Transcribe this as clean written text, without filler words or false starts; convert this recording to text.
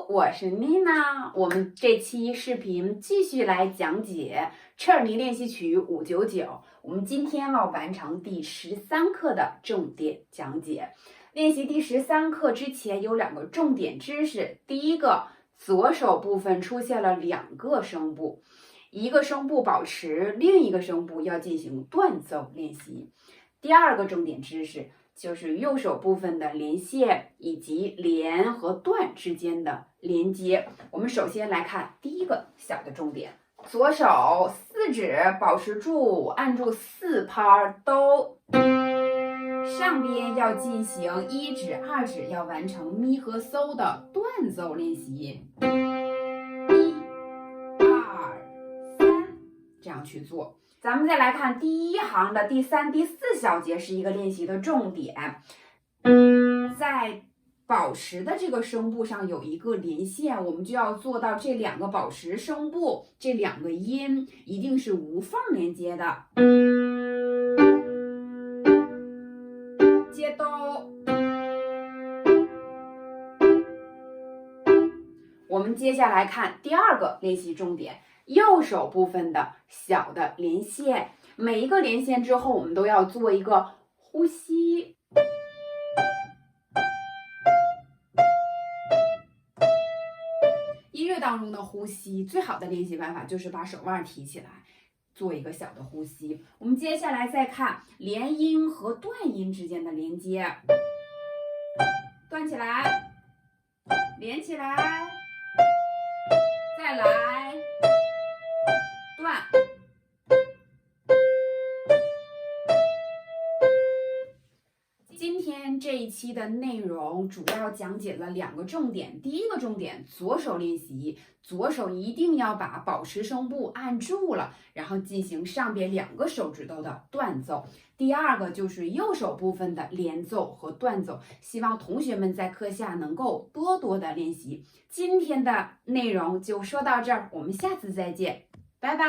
我是妮娜。我们这期视频继续来讲解车尔尼练习曲599。我们今天要完成第13课的重点讲解。练习第13课之前有2个重点知识。第一个，左手部分出现了2个声部，一个声部保持，另一个声部要进行断奏练习。第2个重点知识就是右手部分的连线以及连和断之间的连接。我们首先来看第一个小的重点，左手4指保持住，按住4拍哆，上边要进行1指、2指要完成咪和嗦的断奏练习，1、2、3这样去做。咱们再来看第1行的第3、第4小节是一个练习的重点，在保持的这个声部上有一个连线，我们就要做到这2个保持声部，这2个音一定是无缝连接的。接哆，我们接下来看第2个练习重点。右手部分的小的连线，每一个连线之后，我们都要做一个呼吸。音乐当中的呼吸，最好的练习办法就是把手腕提起来，做一个小的呼吸。我们接下来再看连音和断音之间的连接，断起来，连起来，再来。断，今天这一期的内容主要讲解了2个重点。第一个重点，左手练习，左手一定要把保持声部按住了，然后进行上边2个手指头的断奏。第2个就是右手部分的连奏和断奏，希望同学们在课下能够多多的练习。今天的内容就说到这儿，我们下次再见，拜拜。